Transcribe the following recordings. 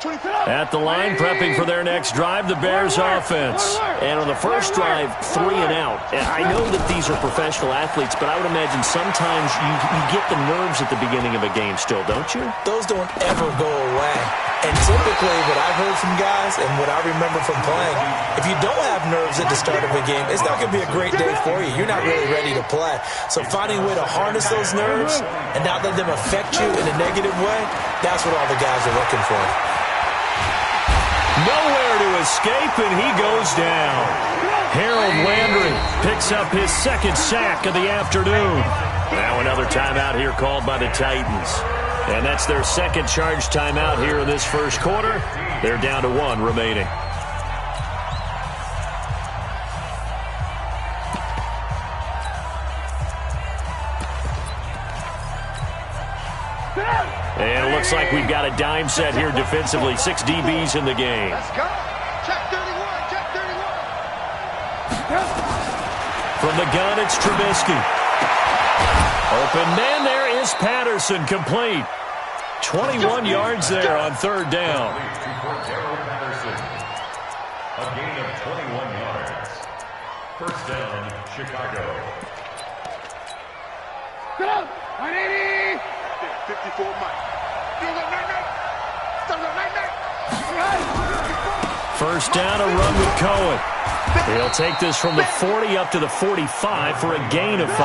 At the line, prepping for their next drive, the Bears offense. And on the first drive, 3 and out. I know that these are professional athletes, but I would imagine sometimes you get the nerves at the beginning of a game still, don't you? Those don't ever go away. And typically, what I've heard from guys and what I remember from playing, if you don't have nerves at the start of a game, it's not going to be a great day for you. You're not really ready to play. So finding a way to harness those nerves and not let them affect you in a negative way, that's what all the guys are looking for. Nowhere to escape, and he goes down. Harold Landry picks up his second sack of the afternoon. Now another timeout here called by the Titans. And that's their second charge timeout here in this first quarter. They're down to 1 remaining. And it looks like we've got a dime set here defensively. 6 DBs in the game. Let's go. Check 31, check 31. From the gun, it's Trubisky. Open man, there is Patterson, complete. 21 yards there on third down. A gain of 21 yards. First down, Chicago. Go! 180! 54 Mike. First down, a run with Cohen. He'll take this from the 40 up to the 45 for a gain of 5.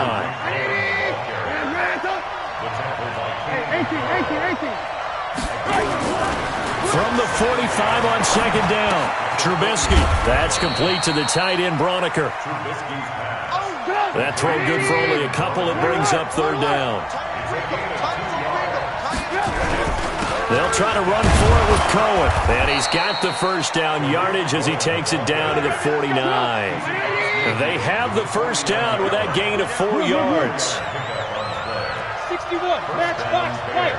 From the 45 on second down, Trubisky. That's complete to the tight end, Broniker. That throw good for only a couple. It brings up third down. They'll try to run for it with Cohen. And he's got the first down yardage as he takes it down to the 49. They have the first down with that gain of 4 yards. 61, match box, right.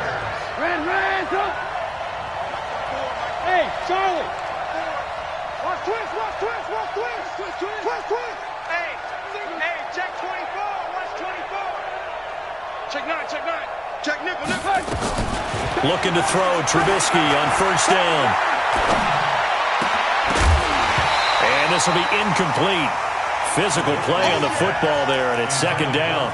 Ran, go. Hey, Charlie. Watch twist. Hey, check 24, watch 24. Check 9. Check nickel. Looking to throw, Trubisky on first down. And this will be incomplete. Physical play on the football there, and it's second down.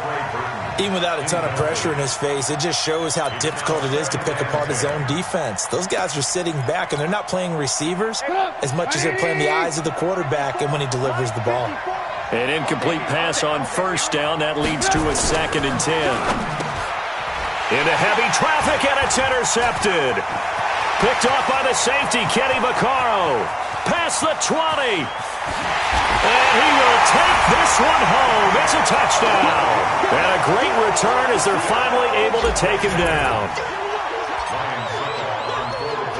Even without a ton of pressure in his face, it just shows how difficult it is to pick apart his own defense. Those guys are sitting back, and they're not playing receivers as much as they're playing the eyes of the quarterback and when he delivers the ball. An incomplete pass on first down. That leads to a 2nd and 10. Into heavy traffic, and it's intercepted. Picked off by the safety, Kenny Vaccaro. Past the 20. And he will take this one home. It's a touchdown. And a great return as they're finally able to take him down.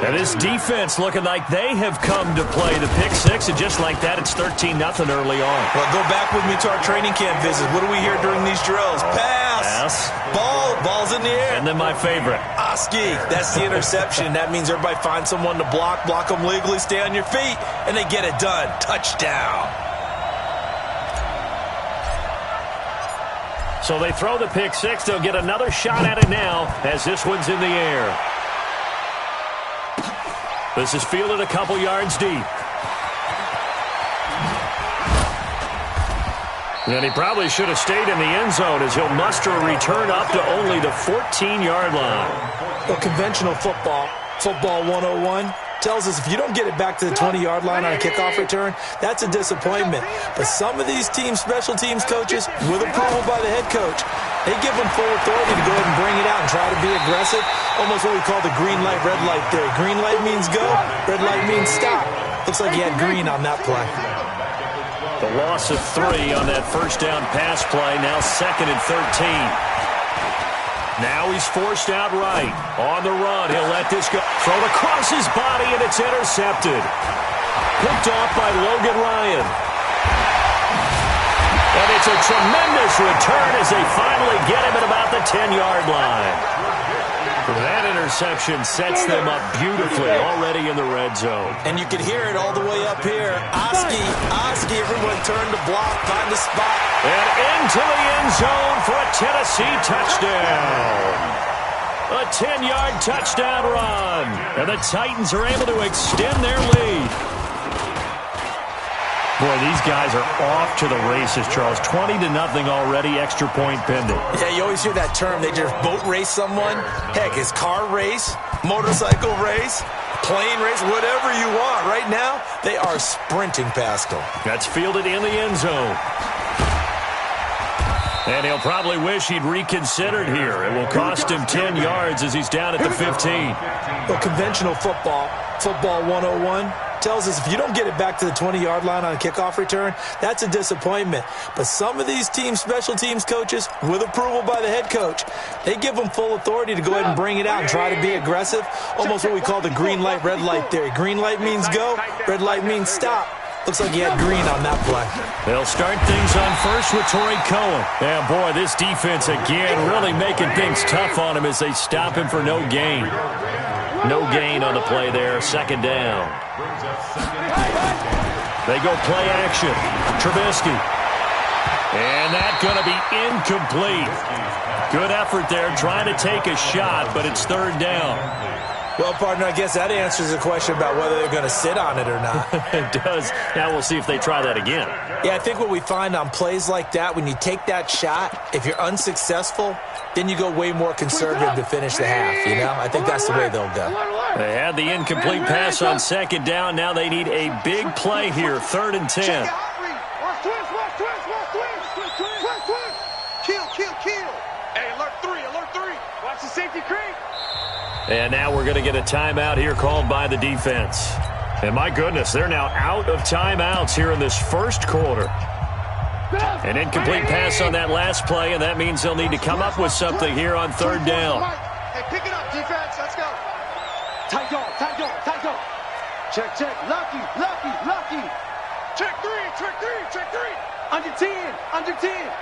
And this defense looking like they have come to play the pick six, and just like that, it's 13-0 early on. Well, go back with me to our training camp visit. What do we hear during these drills? Pass. Ball's in the air. And then my favorite. Oski, that's the interception. That means everybody finds someone to block them legally, stay on your feet, and they get it done. Touchdown. So they throw the pick six. They'll get another shot at it now as this one's in the air. This is fielded a couple yards deep. And he probably should have stayed in the end zone as he'll muster a return up to only the 14-yard line. Well, conventional football 101, tells us if you don't get it back to the 20-yard line on a kickoff return, that's a disappointment. But some of these teams, special teams coaches, with approval by the head coach, they give them full authority to go ahead and bring it out and try to be aggressive. Almost what we call the green light, red light theory. Green light means go, red light means stop. Looks like he had green on that play. The loss of 3 on that first down pass play, now 2nd and 13. Now he's forced out right. On the run, he'll let this go. Thrown across his body, and it's intercepted. Picked off by Logan Ryan. And it's a tremendous return as they finally get him at about the 10-yard line. That interception sets them up beautifully already in the red zone. And you can hear it all the way up here. Oski, everyone turned to block, find the spot. And into the end zone for a Tennessee touchdown. A 10-yard touchdown run. And the Titans are able to extend their lead. Boy, these guys are off to the races, Charles. 20-0 already, extra point pending. Yeah, you always hear that term. They just boat race someone. Heck, it's car race, motorcycle race, plane race, whatever you want. Right now, they are sprinting past them. That's fielded in the end zone. And he'll probably wish he'd reconsidered here. It will cost him 10 yards as he's down at the 15. Well, conventional football 101, tells us if you don't get it back to the 20-yard line on a kickoff return, that's a disappointment. But some of these special teams coaches, with approval by the head coach, they give them full authority to go ahead and bring it out and try to be aggressive. Almost what we call the green light, red light theory. Green light means go, red light means stop. Looks like he had green on that play. They'll start things on first with Torrey Cohen. And boy, this defense again really making things tough on him as they stop him for no gain. No gain on the play there, second down. They go play action. Trubisky. And that's going to be incomplete. Good effort there, trying to take a shot, but it's third down. Well, partner, I guess that answers the question about whether they're going to sit on it or not. It does. Now we'll see if they try that again. Yeah, I think what we find on plays like that, when you take that shot, if you're unsuccessful, then you go way more conservative to finish the half, you know? I think that's the way they'll go. They had the incomplete pass on second down. Now they need a big play here, 3rd and 10. Kill. Hey, alert 3. Watch the safety creep. And now we're going to get a timeout here called by the defense. And my goodness, they're now out of timeouts here in this first quarter. An incomplete pass on that last play, and that means they'll need to come up with something here on third down. Hey, pick it up, defense. Let's go. Tight dog. Check. Lucky. Check three. Under 10.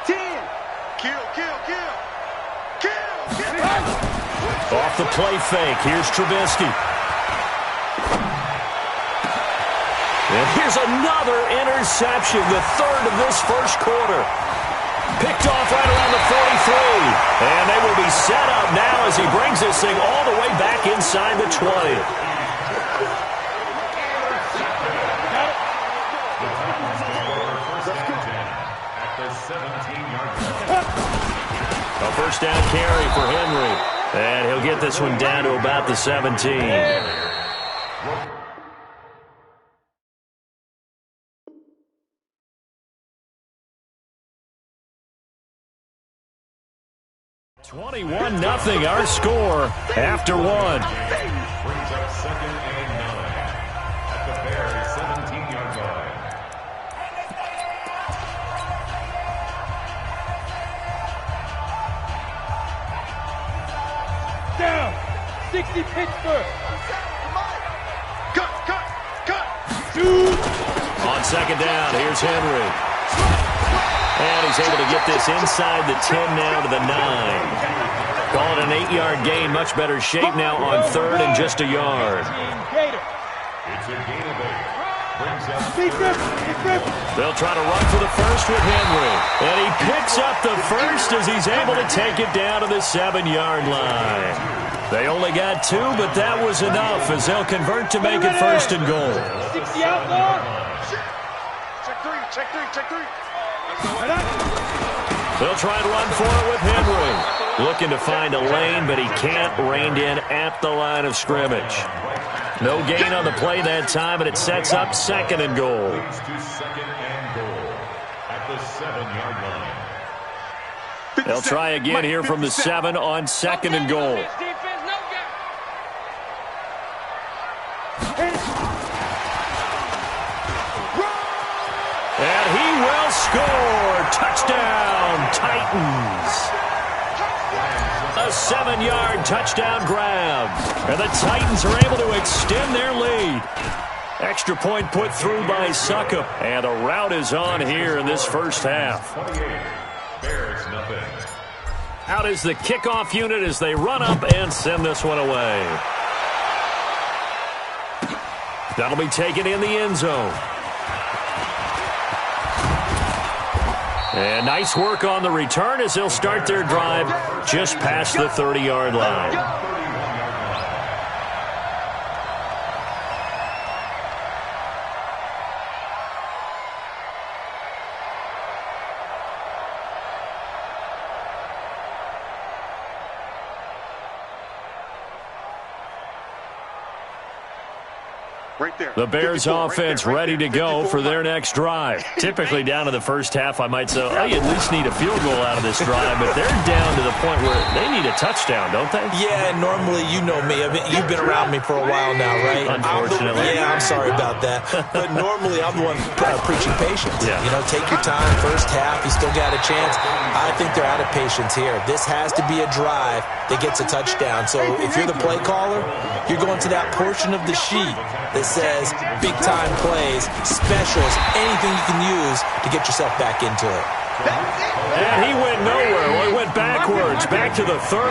10. Kill. Off the play fake, here's Trubisky. And here's another interception, the third of this first quarter. Picked off right around the 43. And they will be set up now as he brings this thing all the way back inside the 20. A first down carry for Henry. And he'll get this one down to about the 17. (21-0) our score after one. Brings up 2nd and 9 at the Bears' 17-yard line. Down. 60 Pittsburgh. Cut. Shoot. On second down, here's Henry. And he's able to get this inside the 10 now to the 9. Call it an 8-yard gain. Much better shape now on third and just a yard. It's a gain of 8. Brings up They'll try to run for the first with Henry. And he picks up the first as he's able to take it down to the 7-yard line. They only got 2, but that was enough as they'll convert to make it first and goal. 60 outlaw. Check three. They'll try and run for it with Henry. Looking to find a lane, but he can't. Reined in at the line of scrimmage. No gain on the play that time, and it sets up 2nd and goal. leads to 2nd and goal at the 7-yard line. They'll try again here from the 7 on 2nd and goal. And he will score. Touchdown, Titans. A 7-yard touchdown grab. And the Titans are able to extend their lead. Extra point put through by Suckup. And a rout is on here in this first half. 28, Bears nothing. Out is the kickoff unit as they run up and send this one away. That'll be taken in the end zone. And nice work on the return as they'll start their drive just past the 30-yard line. Right there. The Bears offense ready to go for their next drive. Typically down to the first half, I might say, oh, you at least need a field goal out of this drive, but they're down to the point where they need a touchdown, don't they? Yeah, normally, you know me. You've been around me for a while now, right? Unfortunately. I'm sorry about that. But normally, I'm the one preaching patience. Yeah. You know, take your time, first half, you still got a chance. I think they're out of patience here. This has to be a drive that gets a touchdown. So if you're the play caller, you're going to that portion of the sheet that says big-time plays, specials, anything you can use to get yourself back into it. And he went nowhere. Well, he went backwards, back to the 33.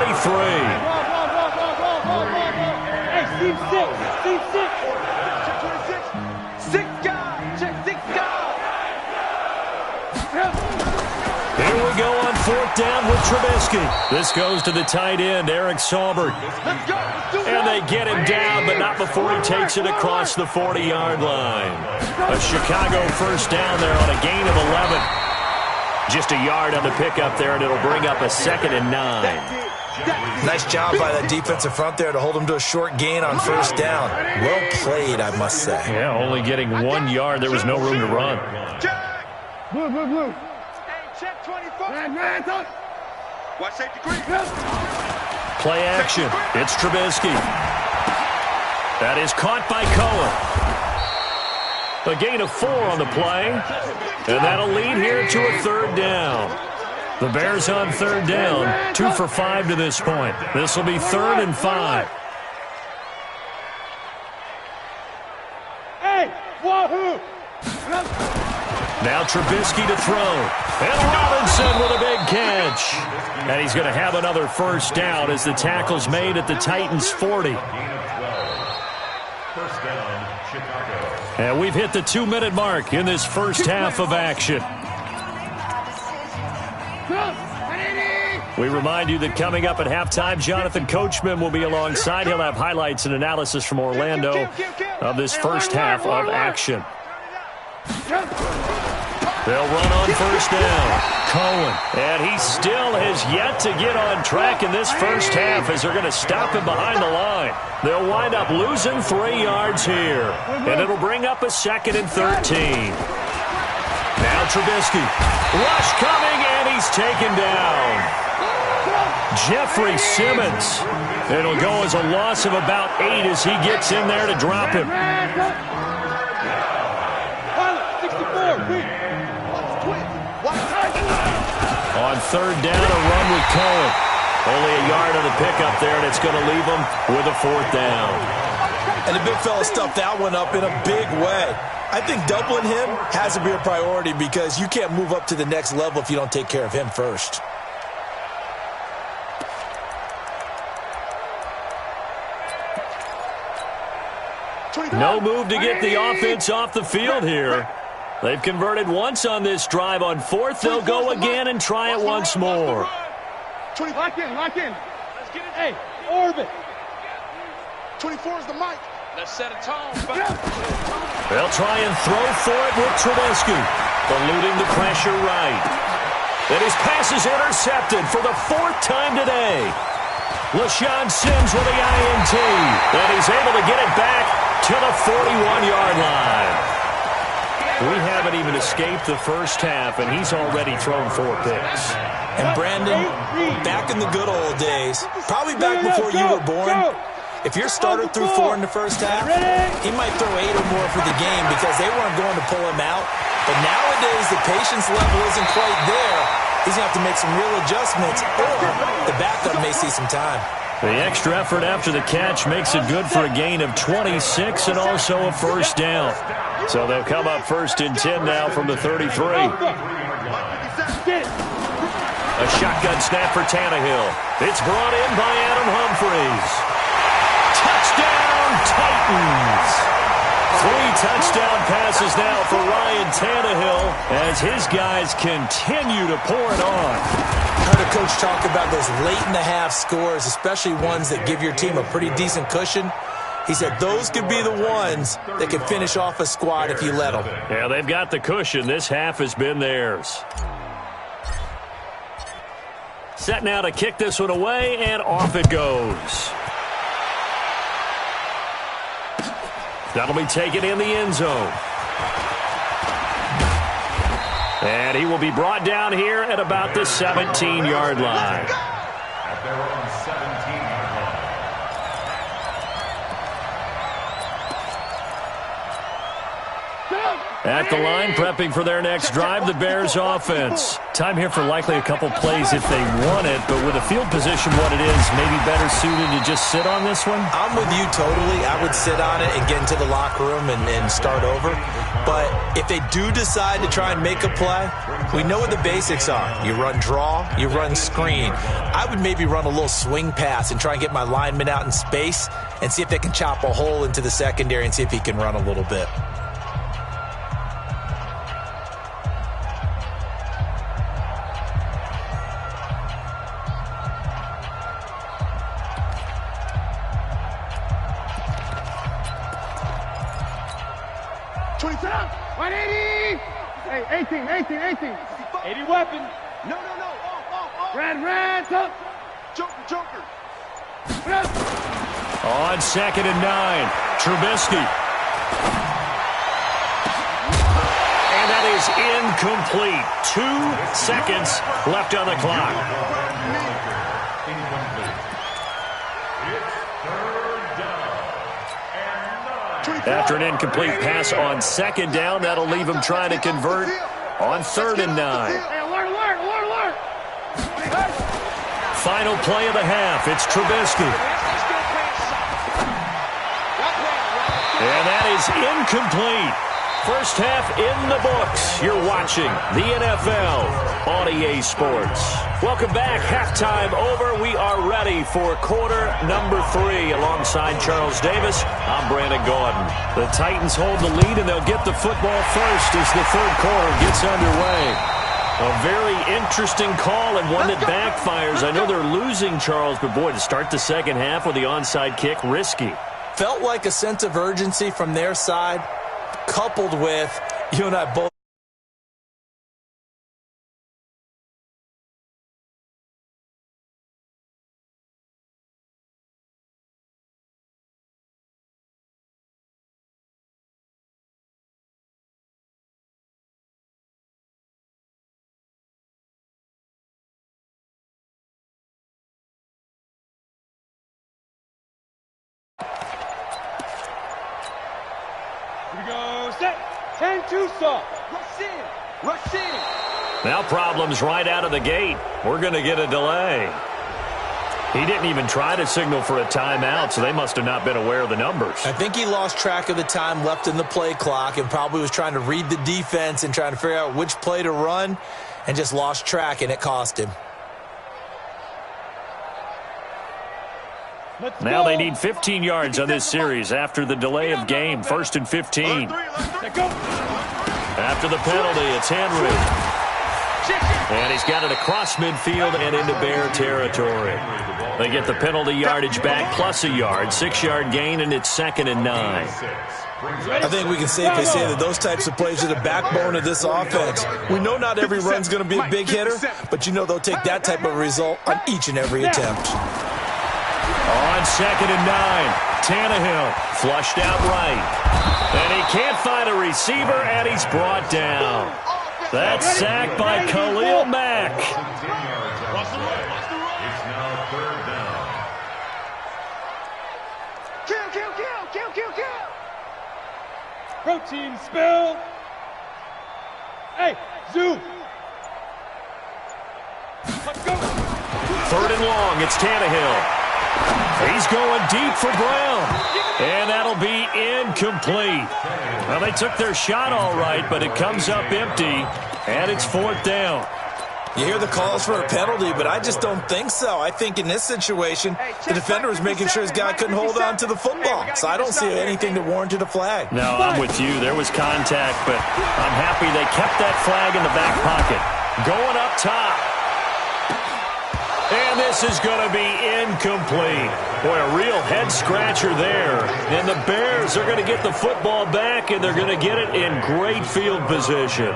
Hey, Steve 6. Steve 6. 6 guys. Check 6 guys. Here we go on fourth down with Trubisky. This goes to the tight end, Eric Saubert. Let's go. Let's do And they get him down, but not before he takes it across the 40-yard line. A Chicago first down there on a gain of 11. Just a yard on the pickup there, and it'll bring up a 2nd and 9. Nice job by that defensive front there to hold them to a short gain on first down. Well played, I must say. Yeah, only getting 1 yard. There was no room to run. Check. Blue. Hey, check 24. Red, talk. Watch safety green. Play action. It's Trubisky. That is caught by Cohen. A gain of 4 on the play. And that'll lead here to a 3rd down. The Bears on 3rd down. 2 for 5 to this point. This will be 3rd and 5. Hey, wahoo! Now Trubisky to throw. And Robinson with a big catch. And he's going to have another first down as the tackle's made at the Titans' 40. First down, Chicago. And we've hit the 2-minute mark in this first half of action. We remind you that coming up at halftime, Jonathan Coachman will be alongside. He'll have highlights and analysis from Orlando of this first half of action. They'll run on first down. Cohen. And he still has yet to get on track in this first half as they're going to stop him behind the line. They'll wind up losing 3 yards here. And it'll bring up a 2nd and 13. Now Trubisky. Rush coming, and he's taken down. Jeffrey Simmons. It'll go as a loss of about 8 as he gets in there to drop him. 64, On 3rd down, a run with Cohen. Only a yard on the pickup there, and it's going to leave him with a 4th down. And the big fella stuffed that one up in a big way. I think doubling him has to be a priority because you can't move up to the next level if you don't take care of him first. No move to get the offense off the field here. They've converted once on this drive. On 4th, they'll go again and try it once more. Lock in. Let's get it. Hey, orbit. 24 is the mic. Let's set a tone. They'll try and throw for it with Trubisky, eluding the pressure right. And his pass is intercepted for the 4th time today. LaShawn Sims with the INT. And he's able to get it back to the 41-yard line. We haven't even escaped the first half, and he's already thrown 4 picks. And Brandon, back in the good old days, probably back before you were born, if your starter threw 4 in the first half, he might throw 8 or more for the game because they weren't going to pull him out. But nowadays, the patience level isn't quite there. He's going to have to make some real adjustments, or the backup may see some time. The extra effort after the catch makes it good for a gain of 26 and also a first down. So they'll come up 1st and 10 now from the 33. A shotgun snap for Tannehill. It's brought in by Adam Humphries. Touchdown, Titans! 3 touchdown passes now for Ryan Tannehill as his guys continue to pour it on. I heard a coach talk about those late-in-the-half scores, especially ones that give your team a pretty decent cushion. He said those could be the ones that could finish off a squad if you let them. Yeah, they've got the cushion. This half has been theirs. Set now to kick this one away, and off it goes. That'll be taken in the end zone. And he will be brought down here at about the 17-yard line. At their own 17-yard line. At the line, prepping for their next drive, the Bears offense. Time here for likely a couple plays if they want it, but with the field position what it is, maybe better suited to just sit on this one? I'm with you totally. I would sit on it and get into the locker room and start over. But if they do decide to try and make a play, we know what the basics are. You run draw, you run screen. I would maybe run a little swing pass and try and get my lineman out in space and see if they can chop a hole into the secondary and see if he can run a little bit. Hey, 18. 80 weapon. No. Off. Red, top. Joker. On 2nd and 9, Trubisky. And that is incomplete. 2 seconds left on the clock. After an incomplete pass on 2nd down, that'll leave him trying to convert on 3rd and 9. Hey, alert. Final play of the half. It's Trubisky. And that is incomplete. First half in the books. You're watching the NFL on EA Sports. Welcome back. Halftime over. We are ready for quarter number 3. Alongside Charles Davis, I'm Brandon Gordon. The Titans hold the lead, and they'll get the football first as the third quarter gets underway. A very interesting call and one that backfires. I know they're losing, Charles, but boy, to start the second half with the onside kick, risky. Felt like a sense of urgency from their side, coupled with, you and I both. Here we go. Set. 10-2 stop. Rush in. Now problems right out of the gate. We're going to get a delay. He didn't even try to signal for a timeout, so they must have not been aware of the numbers. I think he lost track of the time left in the play clock and probably was trying to read the defense and trying to figure out which play to run and just lost track, and it cost him. Now they need 15 yards on this series after the delay of game. 1st and 15. After the penalty, it's Henry. And he's got it across midfield and into Bear territory. They get the penalty yardage back plus a yard. 6-yard gain, and it's 2nd and 9. I think we can safely say that those types of plays are the backbone of this offense. We know not every run's going to be a big hitter, but you know they'll take that type of result on each and every attempt. On 2nd and 9, Tannehill flushed out right. And he can't find a receiver, and he's brought down. That's sacked by Khalil Mack. It's now 3rd down. Kill. Protein spill. Hey, Zoo. Let's go. 3rd and long, it's Tannehill. He's going deep for Brown, and that'll be incomplete. Well, they took their shot all right, but it comes up empty, and it's 4th down. You hear the calls for a penalty, but I just don't think so. I think in this situation, the defender was making sure his guy couldn't hold on to the football. So I don't see anything that warranted a flag. No, I'm with you. There was contact, but I'm happy they kept that flag in the back pocket. Going up top. And this is going to be incomplete. Boy, a real head-scratcher there. And the Bears are going to get the football back, and they're going to get it in great field position.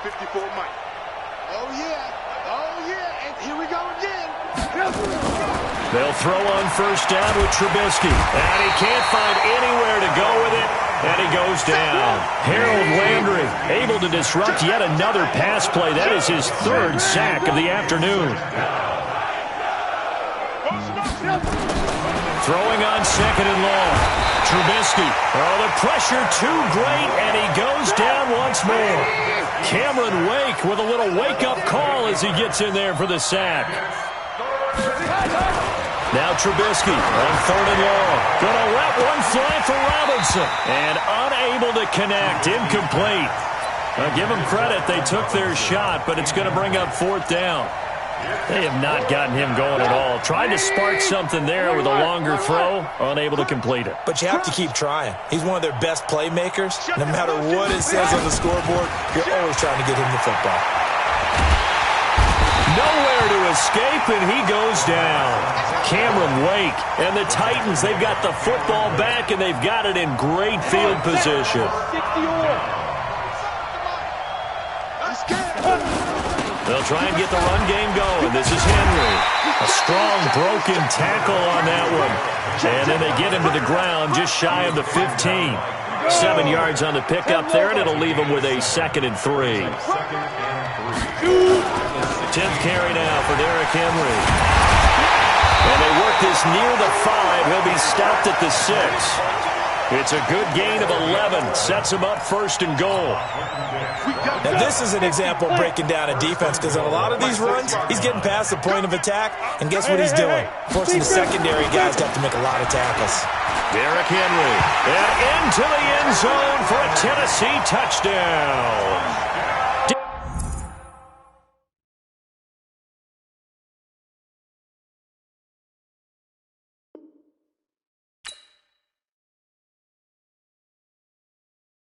54 Mike. Oh, yeah. Oh, yeah. And here we go again. They'll throw on first down with Trubisky. And he can't find anywhere to go with it. And he goes down. Harold Landry able to disrupt yet another pass play. That is his third sack of the afternoon. Throwing on second and long. Trubisky. Oh, the pressure too great, and he goes down once more. Cameron Wake with a little wake-up call as he gets in there for the sack. Now Trubisky on third and long. Gonna let one fly for Robinson. And unable to connect. Incomplete. Give them credit. They took their shot, but it's going to bring up fourth down. They have not gotten him going at all. Tried to spark something there with a longer throw. Unable to complete it. But you have to keep trying. He's one of their best playmakers. No matter what it says on the scoreboard, you're always trying to get him the football. Nowhere to escape, and he goes down. Cameron Wake and the Titans, they've got the football back, and they've got it in great field position. They'll try and get the run game going. This is Henry. A strong broken tackle on that one. And then they get him to the ground just shy of the 15. 7 yards on the pickup there, and it'll leave him with a 2nd and 3. 10th carry now for Derrick Henry. And they work this near the 5. He'll be stopped at the 6. It's a good gain of 11. Sets him up 1st and goal. Now, this is an example of breaking down a defense, because on a lot of these runs, he's getting past the point of attack, and guess what he's doing? Forcing the secondary guys to have to make a lot of tackles. Derrick Henry, and into the end zone for a Tennessee touchdown.